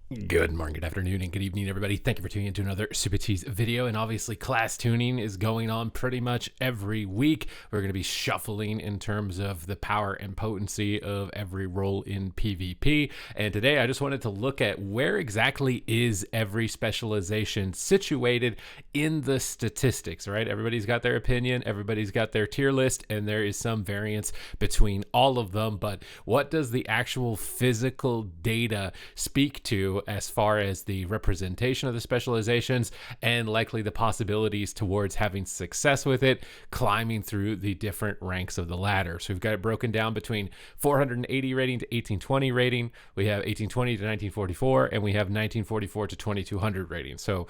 Good morning, good afternoon, and good evening, everybody. Thank you for tuning into another Supatease video. And obviously, class tuning is going on pretty much every week. We're going to be shuffling in terms of the power and potency of every role in PvP. And today, I just wanted to look at where exactly is every specialization situated in the statistics, right? Everybody's got their opinion, everybody's got their tier list, and there is some variance between all of them. But what does the actual physical data speak to as far as the representation of the specializations and likely the possibilities towards having success with it, climbing through the different ranks of the ladder? So we've got it broken down between 480 rating to 1820 rating. We have 1820 to 1944, and we have 1944 to 2200 rating. So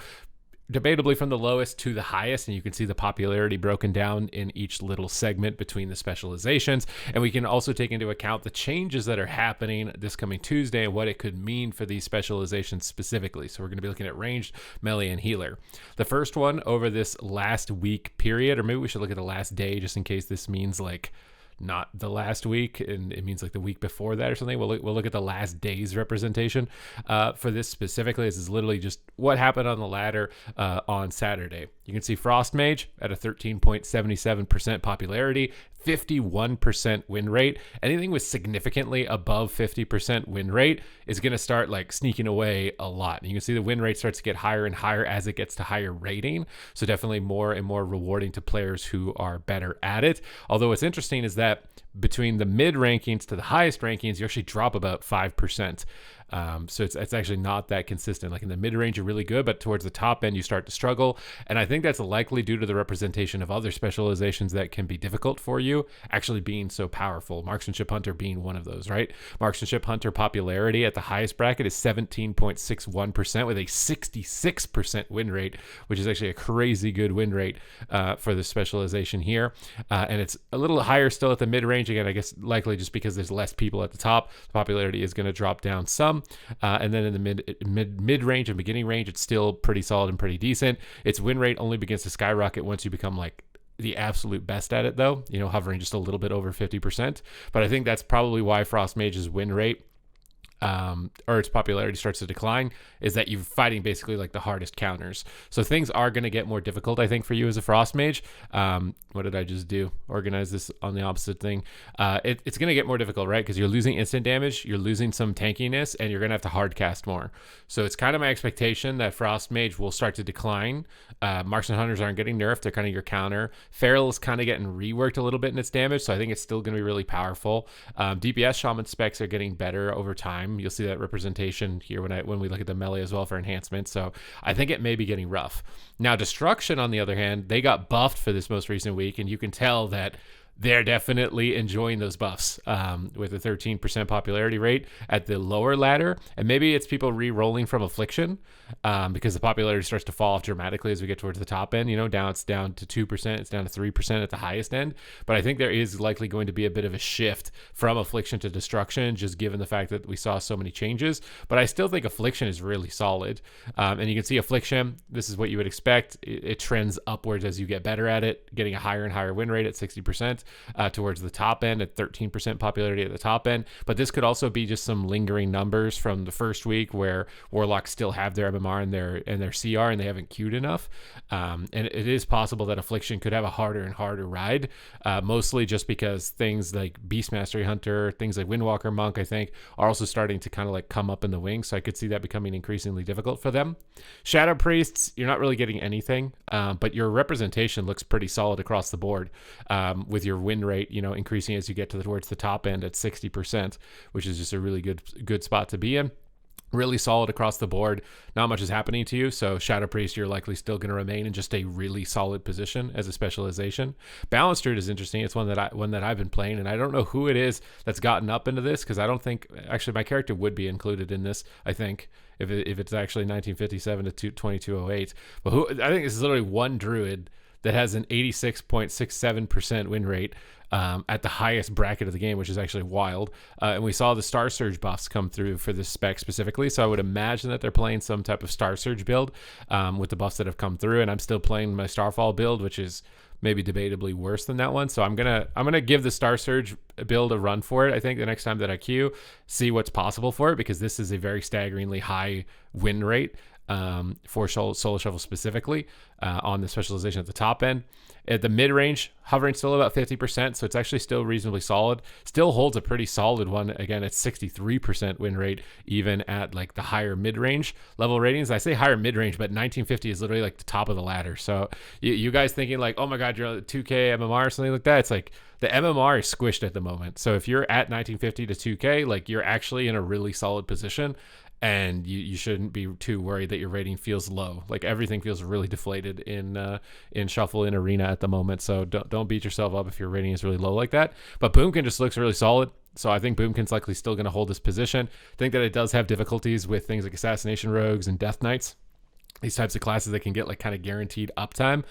debatably from the lowest to the highest, and you can see the popularity broken down in each little segment between the specializations. And we can also take into account the changes that are happening this coming Tuesday and what it could mean for these specializations specifically. So we're going to be looking at ranged, melee, and healer. The first one over this last week period, or maybe we should look at the last day just in case this means like not the last week and it means like the week before that or something. We'll look at the last day's representation for this specifically. This is literally just what happened on the ladder on Saturday. You can see Frost Mage at a 13.77% popularity, 51% win rate. Anything with significantly above 50% win rate is going to start like sneaking away a lot. And you can see the win rate starts to get higher and higher as it gets to higher rating. So definitely more and more rewarding to players who are better at it. Although what's interesting is that between the mid rankings to the highest rankings, you actually drop about 5%. So it's actually not that consistent. Like in the mid range, you're really good, but towards the top end, you start to struggle. And I think that's likely due to the representation of other specializations that can be difficult for you actually being so powerful. Marksmanship Hunter being one of those, right? Marksmanship Hunter popularity at the highest bracket is 17.61% with a 66% win rate, which is actually a crazy good win rate for the specialization here. And it's a little higher still at the mid range. Again, I guess likely just because there's less people at the top, the popularity is going to drop down some. And then in the mid range and beginning range, it's still pretty solid and pretty decent. Its win rate only begins to skyrocket once you become like the absolute best at it, though, hovering just a little bit over 50%. But I think that's probably why Frost Mage's win rate or its popularity starts to decline, is that you're fighting basically like the hardest counters. So things are going to get more difficult, I think, for you as a Frost Mage. What did I just do? Organize this on the opposite thing. It's going to get more difficult, right? Because you're losing instant damage, you're losing some tankiness, and you're going to have to hard cast more. So it's kind of my expectation that Frost Mage will start to decline. Marksman Hunters aren't getting nerfed. They're kind of your counter. Feral is kind of getting reworked a little bit in its damage, so I think it's still going to be really powerful. DPS Shaman specs are getting better over time. You'll see that representation here when we look at the melee as well for enhancement. So I think it may be getting rough. Now, Destruction, on the other hand, they got buffed for this most recent week, and you can tell that they're definitely enjoying those buffs with a 13% popularity rate at the lower ladder. And maybe it's people re-rolling from Affliction because the popularity starts to fall off dramatically as we get towards the top end. It's down to 2%, it's down to 3% at the highest end. But I think there is likely going to be a bit of a shift from Affliction to Destruction, just given the fact that we saw so many changes. But I still think Affliction is really solid. And you can see Affliction, this is what you would expect. It trends upwards as you get better at it, getting a higher and higher win rate at 60%. Towards the top end at 13% popularity at the top end. But this could also be just some lingering numbers from the first week where Warlocks still have their MMR and their CR and they haven't queued enough. And it is possible that Affliction could have a harder and harder ride, mostly just because things like Beast Mastery Hunter, things like Windwalker Monk, I think, are also starting to kind of like come up in the wings. So I could see that becoming increasingly difficult for them. Shadow Priests, you're not really getting anything, but your representation looks pretty solid across the board with your win rate, increasing as you get towards the top end at 60%, which is just a really good spot to be in. Really solid across the board. Not much is happening to you, so Shadow Priest, you're likely still going to remain in just a really solid position as a specialization. Balanced Druid is interesting. It's one that I've been playing, and I don't know who it is that's gotten up into this, because I don't think actually my character would be included in this. I think if it's actually 1957 to 2208, but I think this is literally one Druid that has an 86.67% win rate at the highest bracket of the game, which is actually wild. And we saw the Star Surge buffs come through for this spec specifically, so I would imagine that they're playing some type of Star Surge build with the buffs that have come through, and I'm still playing my Starfall build, which is maybe debatably worse than that one. So I'm gonna give the Star Surge build a run for it. I think the next time that I queue, see what's possible for it, because this is a very staggeringly high win rate for Solo Shuffle specifically on the specialization at the top end. At the mid range, hovering still about 50%, so it's actually still reasonably solid. Still holds a pretty solid one. Again, it's 63% win rate, even at like the higher mid range level ratings. I say higher mid range, but 1950 is literally like the top of the ladder. So you guys thinking like, oh my God, you're 2K MMR or something like that. It's like the MMR is squished at the moment. So if you're at 1950 to 2K, like you're actually in a really solid position. And you shouldn't be too worried that your rating feels low. Like everything feels really deflated in Shuffle in Arena at the moment. So don't beat yourself up if your rating is really low like that. But Boomkin just looks really solid. So I think Boomkin's likely still going to hold this position. I think that it does have difficulties with things like Assassination Rogues and Death Knights. These types of classes that can get like kind of guaranteed uptime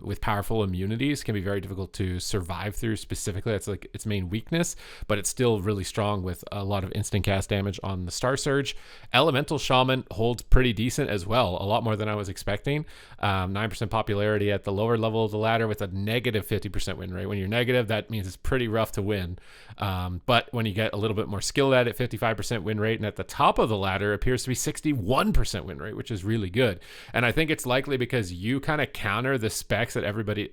with powerful immunities can be very difficult to survive through. Specifically, that's like its main weakness, but it's still really strong with a lot of instant cast damage on the Star Surge. Elemental Shaman holds pretty decent as well, a lot more than I was expecting. 9% popularity at the lower level of the ladder with a negative 50% win rate. When you're negative, that means it's pretty rough to win. But when you get a little bit more skilled at it, 55% win rate, and at the top of the ladder appears to be 61% win rate, which is really good. And I think it's likely because you kind of counter the specs that everybody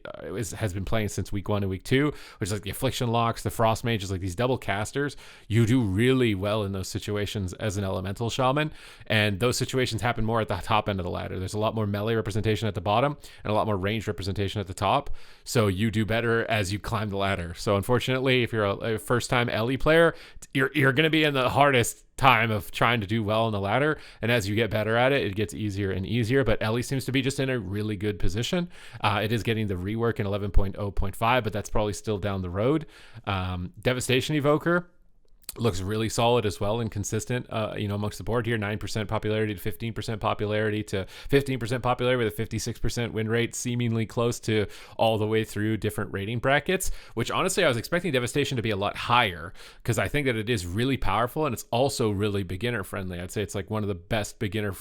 has been playing since week 1 and week 2, which is like the Affliction Locks, the Frost Mages, like these double casters. You do really well in those situations as an Elemental Shaman, and those situations happen more at the top end of the ladder. There's a lot more melee representation at the bottom and a lot more range representation at the top, so you do better as you climb the ladder. So unfortunately, if you're a first-time Ellie player, you're going to be in the hardest time of trying to do well on the ladder, and as you get better at it, it gets easier and easier. But Ellie seems to be just in a really good position. It is getting the rework in 11.0.5, but that's probably still down the road. Devastation Evoker looks really solid as well and consistent, amongst the board here. 9% popularity to 15% popularity to 15% popularity with a 56% win rate, seemingly close to all the way through different rating brackets, which honestly I was expecting Devastation to be a lot higher because I think that it is really powerful and it's also really beginner friendly. I'd say it's like one of the best beginner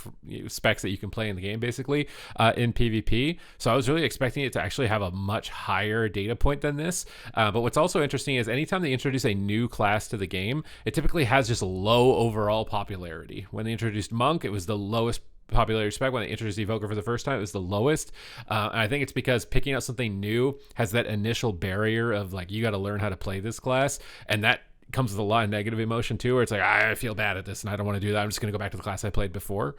specs that you can play in the game, basically, in PvP. So I was really expecting it to actually have a much higher data point than this. But what's also interesting is anytime they introduce a new class to the game, it typically has just low overall popularity. When they introduced Monk, it was the lowest popularity spec. When they introduced Evoker for the first time, it was the lowest. And I think it's because picking out something new has that initial barrier of like, you got to learn how to play this class. And that comes with a lot of negative emotion too, where it's like, I feel bad at this and I don't want to do that. I'm just going to go back to the class I played before.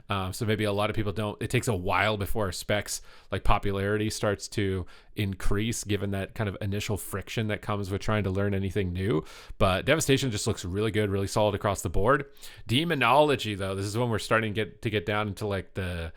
So maybe a lot of people don't. It takes a while before specs like popularity starts to increase, given that kind of initial friction that comes with trying to learn anything new. But Devastation just looks really good, really solid across the board. Demonology, though, this is when we're starting to get down into like the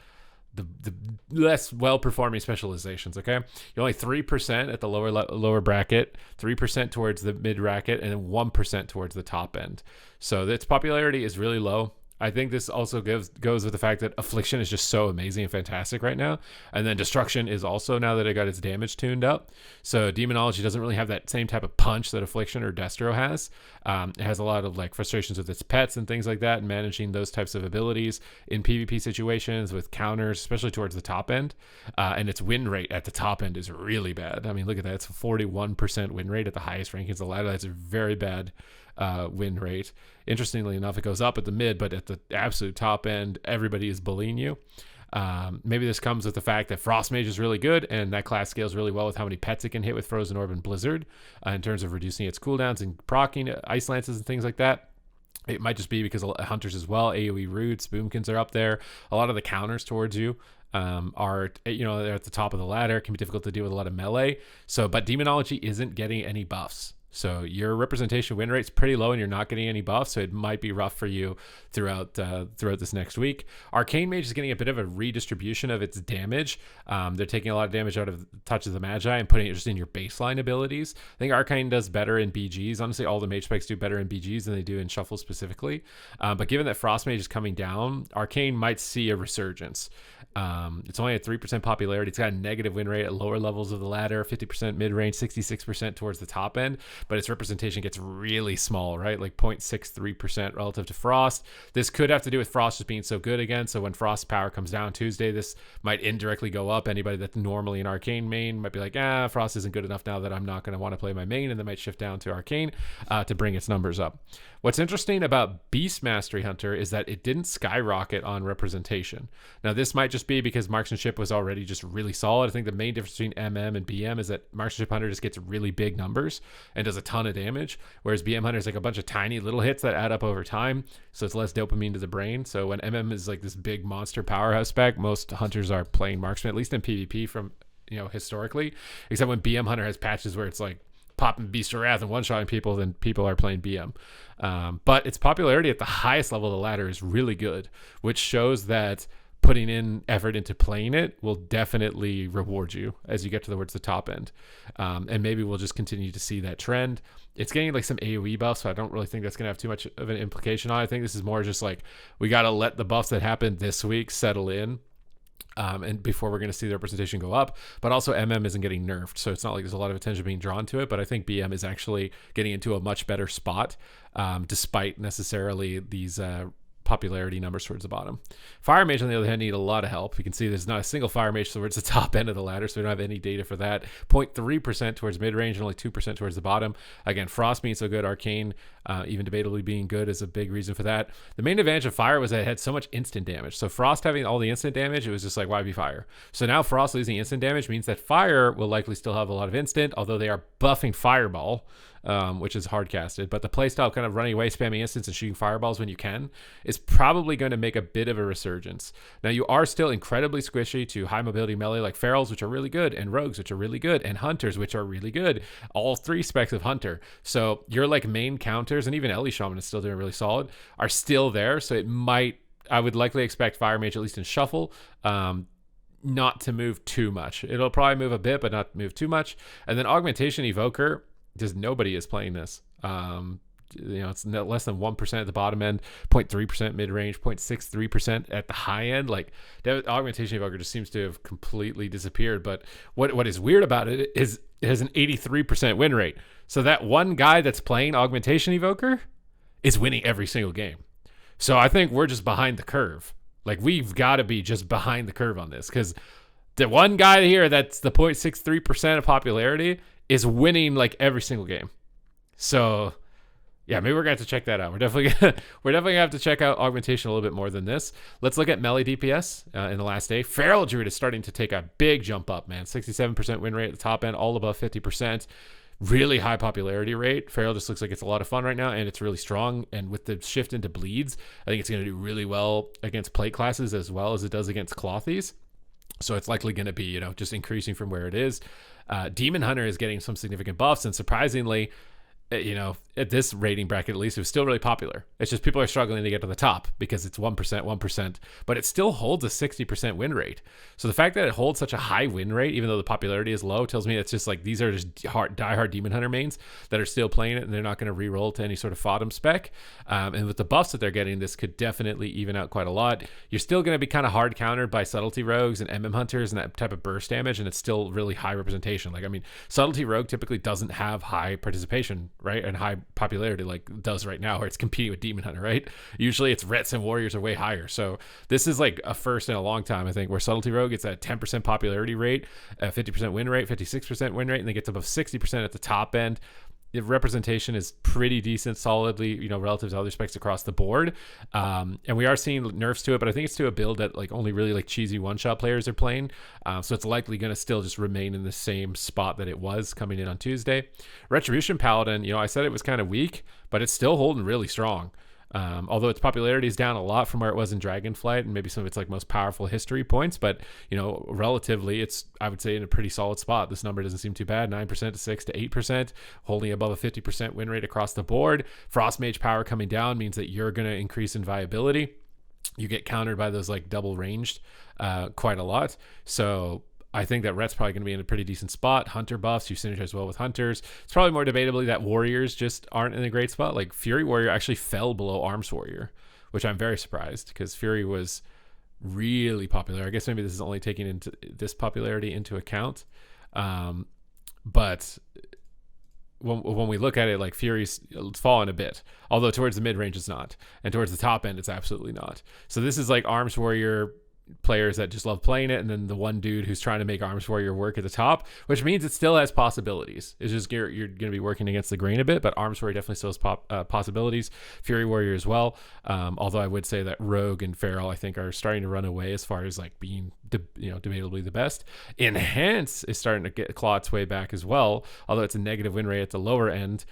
less well-performing specializations. Okay, you're only 3% at the lower bracket, 3% towards the mid bracket, and then 1% towards the top end. So its popularity is really low. I think this also goes with the fact that Affliction is just so amazing and fantastic right now. And then Destruction is also, now that it got its damage tuned up. So Demonology doesn't really have that same type of punch that Affliction or Destro has. It has a lot of like frustrations with its pets and things like that, and managing those types of abilities in PvP situations with counters, especially towards the top end. And its win rate at the top end is really bad. I mean, look at that. It's a 41% win rate at the highest rankings of the ladder. That's a very bad win rate. Interestingly enough, it goes up at the mid, but at the absolute top end, everybody is bullying you. Maybe this comes with the fact that Frost Mage is really good, and that class scales really well with how many pets it can hit with Frozen Orb and Blizzard in terms of reducing its cooldowns and proccing Ice Lances and things like that. It might just be because Hunters as well, AoE Roots, Boomkins are up there. A lot of the counters towards you are, they're at the top of the ladder. It can be difficult to deal with a lot of melee. But Demonology isn't getting any buffs. So your representation win rate's pretty low and you're not getting any buffs, so it might be rough for you throughout this next week. Arcane Mage is getting a bit of a redistribution of its damage. They're taking a lot of damage out of Touch of the Magi and putting it just in your baseline abilities. I think Arcane does better in BGs. Honestly, all the mage specs do better in BGs than they do in Shuffle specifically. But given that Frost Mage is coming down, Arcane might see a resurgence. It's only at 3% popularity. It's got a negative win rate at lower levels of the ladder, 50% mid-range, 66% towards the top end, but its representation gets really small, right? Like 0.63% relative to Frost. This could have to do with Frost just being so good again. So when Frost's power comes down Tuesday, this might indirectly go up. Anybody that's normally an Arcane main might be like, Frost isn't good enough now that I'm not going to want to play my main, and they might shift down to Arcane to bring its numbers up. What's interesting about Beast Mastery Hunter is that it didn't skyrocket on representation. Now, this might just be because Marksmanship was already just really solid. I think the main difference between MM and BM is that Marksmanship Hunter just gets really big numbers and does a ton of damage, whereas BM Hunter is like a bunch of tiny little hits that add up over time, so it's less dopamine to the brain. So when MM is like this big monster powerhouse spec, most hunters are playing Marksman, at least in PvP from, historically, except when BM Hunter has patches where it's like popping Beast of Wrath and one-shotting people, then people are playing BM. But its popularity at the highest level of the ladder is really good, which shows that putting in effort into playing it will definitely reward you as you get towards the top end. And maybe we'll just continue to see that trend. It's getting like some AoE buffs, so I don't really think that's going to have too much of an implication on it. I think this is more just like we got to let the buffs that happened this week settle in. And before we're going to see the representation go up, but also MM isn't getting nerfed, so it's not like there's a lot of attention being drawn to it. But I think BM is actually getting into a much better spot, despite necessarily these popularity numbers towards the bottom. Fire Mage, on the other hand, need a lot of help. You can see there's not a single Fire Mage towards the top end of the ladder, so we don't have any data for that. 0.3% towards mid-range and only 2% towards the bottom. Again, Frost being so good, Arcane, even debatably being good, is a big reason for that. The main advantage of Fire was that it had so much instant damage. So Frost having all the instant damage, it was just like, why be Fire? So now Frost losing instant damage means that Fire will likely still have a lot of instant, although they are buffing Fireball, which is hard casted, but the playstyle kind of running away, spamming instants and shooting fireballs when you can is probably going to make a bit of a resurgence. Now, you are still incredibly squishy to high mobility melee like Ferals, which are really good, and Rogues, which are really good, and Hunters, which are really good. All three specs of Hunter. So your like main counters, and even Ellie Shaman is still doing really solid, are still there. So I would likely expect Fire Mage, at least in Shuffle, not to move too much. It'll probably move a bit, but not move too much. And then Augmentation Evoker, just nobody is playing this. It's less than 1% at the bottom end, 0.3% mid-range, 0.63% at the high end. Like, Augmentation Evoker just seems to have completely disappeared. But what is weird about it is it has an 83% win rate. So that one guy that's playing Augmentation Evoker is winning every single game. So I think we're just behind the curve. Like, we've got to be just behind the curve on this, because the one guy here that's the 0.63% of popularity is winning like every single game. So yeah, maybe we're gonna have to check that out. We're definitely gonna have to check out Augmentation a little bit more than this. Let's look at melee DPS in the last day. Feral Druid is starting to take a big jump up, man. 67% win rate at the top end, all above 50%. Really high popularity rate. Feral just looks like it's a lot of fun right now, and it's really strong. And with the shift into bleeds, I think it's gonna do really well against plate classes as well as it does against clothies. So it's likely going to be, just increasing from where it is. Demon Hunter is getting some significant buffs, and surprisingly, at this rating bracket, at least, it was still really popular. It's just people are struggling to get to the top because it's 1%, but it still holds a 60% win rate. So the fact that it holds such a high win rate, even though the popularity is low, tells me it's just like these are just diehard Demon Hunter mains that are still playing it, and they're not going to re-roll to any sort of Fodom spec. And with the buffs that they're getting, this could definitely even out quite a lot. You're still going to be kind of hard countered by Subtlety Rogues and MM Hunters and that type of burst damage, and it's still really high representation. Like, I mean, Subtlety Rogue typically doesn't have high participation, right, and high popularity like it does right now, where it's competing with Demon Hunter, right? Usually it's Rets and Warriors are way higher. So this is like a first in a long time, I think, where Subtlety Rogue gets a 10% popularity rate, a 50% win rate, 56% win rate, and then gets above 60% at the top end. The representation is pretty decent, solidly, relative to other specs across the board. And we are seeing nerfs to it, but I think it's to a build that like only really like cheesy one-shot players are playing. So it's likely going to still just remain in the same spot that it was coming in on Tuesday. Retribution Paladin, I said it was kind of weak, but it's still holding really strong. Although its popularity is down a lot from where it was in Dragonflight and maybe some of its like most powerful history points, but relatively it's, I would say, in a pretty solid spot. This number doesn't seem too bad. 9% to 6 to 8%, holding above a 50% win rate across the board. Frost Mage power coming down means that you're going to increase in viability. You get countered by those like double ranged quite a lot. So I think that Ret's probably going to be in a pretty decent spot. Hunter buffs, you synergize well with Hunters. It's probably more debatably that Warriors just aren't in a great spot. Like Fury Warrior actually fell below Arms Warrior, which I'm very surprised, because Fury was really popular. I guess maybe this is only taking into this popularity into account. But when we look at it, like Fury's fallen a bit, although towards the mid range it's not, and towards the top end it's absolutely not. So this is like Arms Warrior players that just love playing it, and then the one dude who's trying to make Arms Warrior work at the top, which means it still has possibilities. It's just you're going to be working against the grain a bit, but Arms Warrior definitely still has possibilities. Fury Warrior as well, although I would say that Rogue and Feral I think are starting to run away as far as like being debatably the best. Enhance is starting to claw its way back as well, although it's a negative win rate at the lower end.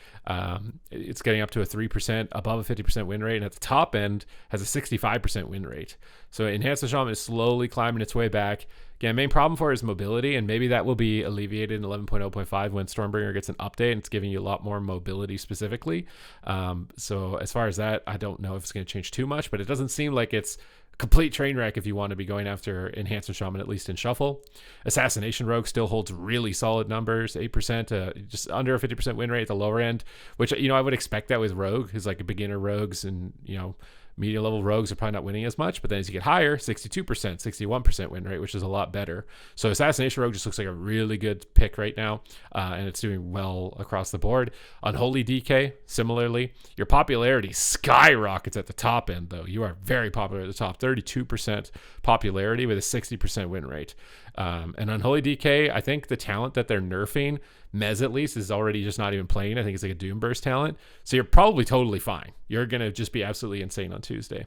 It's getting up to a 3%, above a 50% win rate, and at the top end has a 65% win rate. So Enhance the Shaman is slowly climbing its way back. Again, main problem for it is mobility, and maybe that will be alleviated in 11.0.5 when Stormbringer gets an update and it's giving you a lot more mobility specifically. So as far as that, I don't know if it's going to change too much, but it doesn't seem like it's complete train wreck if you want to be going after Enhancer Shaman, at least in Shuffle. Assassination Rogue still holds really solid numbers, 8%, just under a 50% win rate at the lower end, which, I would expect that with Rogue, who's like a beginner rogues, and, medium level rogues are probably not winning as much, but then as you get higher, 62%, 61% win rate, which is a lot better. So Assassination Rogue just looks like a really good pick right now, and it's doing well across the board. Unholy DK, similarly, your popularity skyrockets at the top end, though. You are very popular at the top, 32% popularity with a 60% win rate. And Unholy DK, I think the talent that they're nerfing, Mez at least, is already just not even playing. I think it's like a Doomburst talent. So you're probably totally fine. You're going to just be absolutely insane on Tuesday.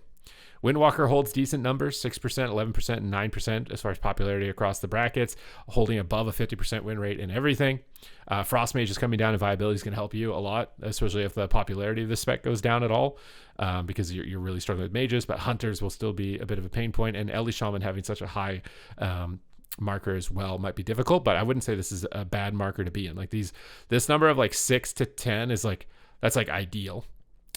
Windwalker holds decent numbers, 6%, 11%, and 9% as far as popularity across the brackets, holding above a 50% win rate in everything. Frostmage is coming down, and viability is going to help you a lot, especially if the popularity of the spec goes down at all, because you're really struggling with mages, but hunters will still be a bit of a pain point, and Ellie Shaman having such a high marker as well might be difficult, but I wouldn't say this is a bad marker to be in. Like this number of like 6 to 10 is like, that's like ideal.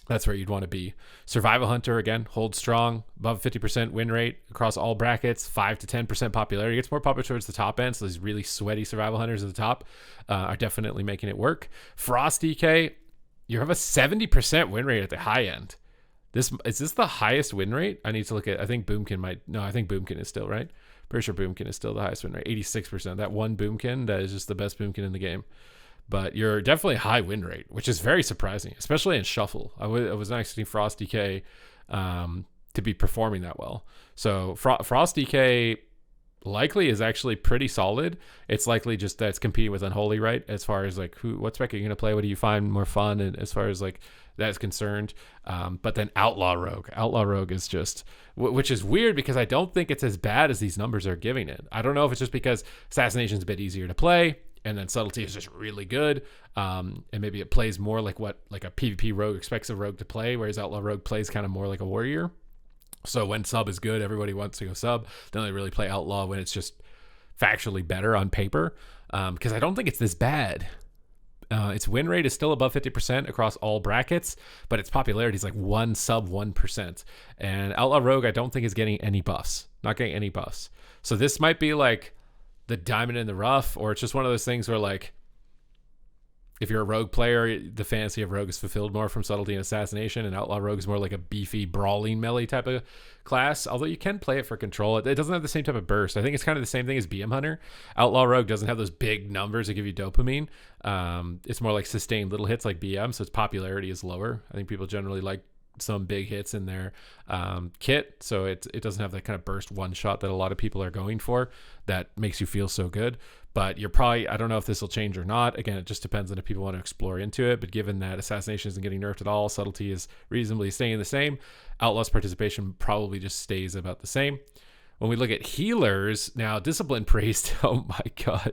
That's where you'd want to be. Survival Hunter, again, holds strong, above 50% win rate across all brackets, 5 to 10% popularity. It gets more popular towards the top end, so these really sweaty Survival Hunters at the top are definitely making it work. Frost DK, you have a 70% win rate at the high end. Is this the highest win rate? I need to look at, I think Boomkin is still, right? Pretty sure Boomkin is still the highest win rate, 86%. That one Boomkin, that is just the best Boomkin in the game. But you're definitely a high win rate, which is very surprising, especially in Shuffle. I was not expecting Frost DK to be performing that well. So Frost DK likely is actually pretty solid. It's likely just that it's competing with Unholy, right? As far as like what spec are you going to play? What do you find more fun? And as far as like that's concerned. But then Outlaw Rogue is just, which is weird because I don't think it's as bad as these numbers are giving it. I don't know if it's just because Assassination's a bit easier to play, and then Subtlety is just really good, and maybe it plays more like what like a PvP rogue expects a rogue to play, whereas Outlaw Rogue plays kind of more like a warrior. So when sub is good, everybody wants to go sub. They only really play Outlaw when it's just factually better on paper, because I don't think it's this bad. Its win rate is still above 50% across all brackets, but its popularity is like 1% and Outlaw Rogue I don't think is getting any buffs, not getting any buffs. So this might be like the diamond in the rough, or it's just one of those things where like if you're a rogue player, the fantasy of rogue is fulfilled more from subtlety and assassination, and Outlaw Rogue is more like a beefy brawling melee type of class, although you can play it for control. It doesn't have the same type of burst. I think it's kind of the same thing as BM Hunter. Outlaw Rogue doesn't have those big numbers that give you dopamine. It's more like sustained little hits like BM, so its popularity is lower. I think people generally like some big hits in their kit, so it doesn't have that kind of burst one shot that a lot of people are going for that makes you feel so good. But you're probably, I don't know if this will change or not. Again, it just depends on if people want to explore into it, but given that Assassination isn't getting nerfed at all, Subtlety is reasonably staying the same, Outlaw's participation probably just stays about the same. When we look at healers, now Discipline Priest, oh my god,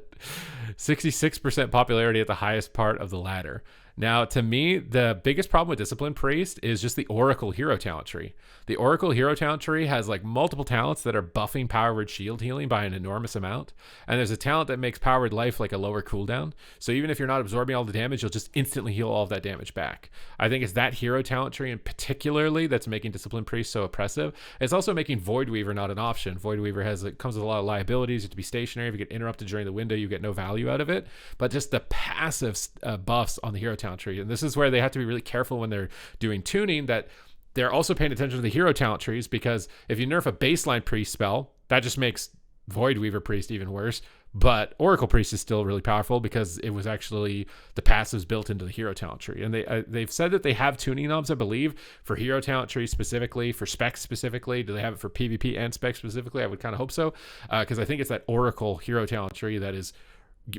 66% popularity at the highest part of the ladder. Now, to me, the biggest problem with Discipline Priest is just the Oracle Hero Talent Tree. The Oracle Hero Talent Tree has like multiple talents that are buffing Power Word Shield healing by an enormous amount. And there's a talent that makes Power Word Life like a lower cooldown. So even if you're not absorbing all the damage, you'll just instantly heal all of that damage back. I think it's that Hero Talent Tree in particularly that's making Discipline Priest so oppressive. It's also making Void Weaver not an option. Void Weaver comes with a lot of liabilities. You have to be stationary. If you get interrupted during the window, you get no value out of it. But just the passive buffs on the Hero Talent Tree. And this is where they have to be really careful when they're doing tuning, that They're also paying attention to the hero talent trees, because if you nerf a baseline priest spell, that just makes Void Weaver Priest even worse. But Oracle Priest is still really powerful because it was actually the passives built into the hero talent tree. And they've said that they have tuning knobs, I believe, for hero talent tree specifically, for specs specifically. Do they have it for PvP and specs specifically? I would kind of hope so, because I think it's that Oracle hero talent tree that is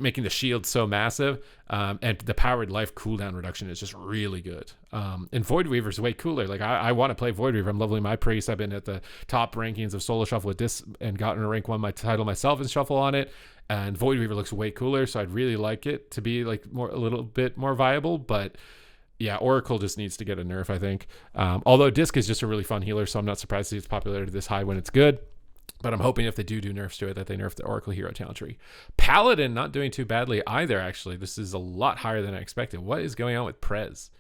making the shield so massive, and the powered life cooldown reduction is just really good. And Void Weaver is way cooler. Like I want to play Void Weaver. I'm leveling my priest. I've been at the top rankings of solo shuffle with this and gotten a rank 1 my title myself in shuffle on it. And Void Weaver looks way cooler, so I'd really like it to be like a little bit more viable. But yeah, Oracle just needs to get a nerf, I think. Although Disc is just a really fun healer, so I'm not surprised to see its popularity this high when it's good. But I'm hoping if they do nerfs to it, that they nerf the Oracle hero talent tree. Paladin not doing too badly either, actually. This is a lot higher than I expected. What is going on with Prez?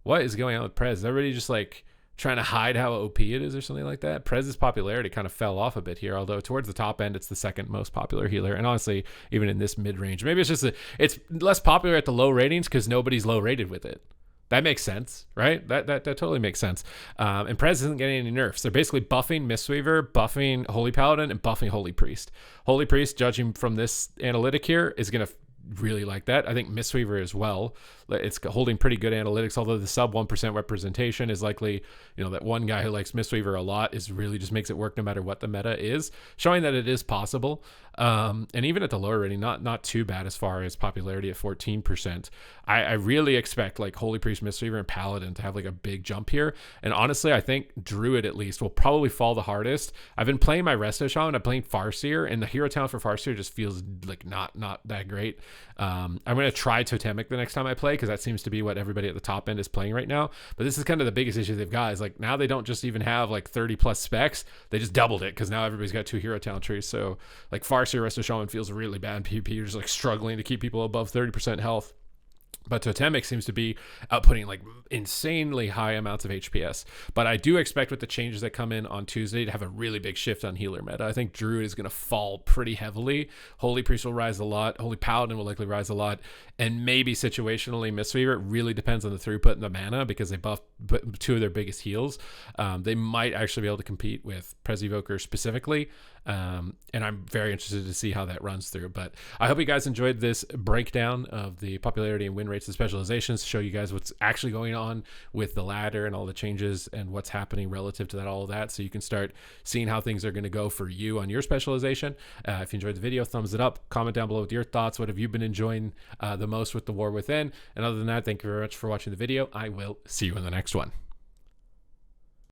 What is going on with Prez? Is everybody just like trying to hide how OP it is or something like that? Prez's popularity kind of fell off a bit here, although towards the top end, it's the second most popular healer. And honestly, even in this mid-range, maybe it's just it's less popular at the low ratings because nobody's low rated with it. That makes sense, right? That totally makes sense. And Prez isn't getting any nerfs. They're basically buffing Mistweaver, buffing Holy Paladin, and buffing Holy Priest. Holy Priest, judging from this analytic here, is going to really like that. I think Mistweaver as well. It's holding pretty good analytics, although the sub 1% representation is likely, that one guy who likes Mistweaver a lot is really just makes it work no matter what the meta is, showing that it is possible. And even at the lower rating, not too bad as far as popularity at 14%. I really expect like Holy Priest, Mistweaver, and Paladin to have like a big jump here. And honestly, I think Druid at least will probably fall the hardest. I've been playing my Resto Shaman, I'm playing Farseer, and the hero talent for Farseer just feels like not that great. I'm going to try Totemic the next time I play, because that seems to be what everybody at the top end is playing right now. But this is kind of the biggest issue they've got, is like now they don't just even have like 30 plus specs, they just doubled it, because now everybody's got 2 hero talent trees. So like Farseer, Resto Shaman feels really bad in PvP. You're just like struggling to keep people above 30% health. But Totemic seems to be outputting like insanely high amounts of HPS. But I do expect with the changes that come in on Tuesday to have a really big shift on healer meta. I think Druid is going to fall pretty heavily. Holy Priest will rise a lot. Holy Paladin will likely rise a lot. And maybe situationally Mistweaver. It really depends on the throughput and the mana, because they buff 2 of their biggest heals. They might actually be able to compete with Prez Evoker specifically. And I'm very interested to see how that runs through. But I hope you guys enjoyed this breakdown of the popularity and win rates and specializations, to show you guys what's actually going on with the ladder and all the changes and what's happening relative to that, all of that, so you can start seeing how things are going to go for you on your specialization. If you enjoyed the video, thumbs it up, comment down below with your thoughts. What have you been enjoying the most with the War Within? And other than that, thank you very much for watching the video. I will see you in the next one.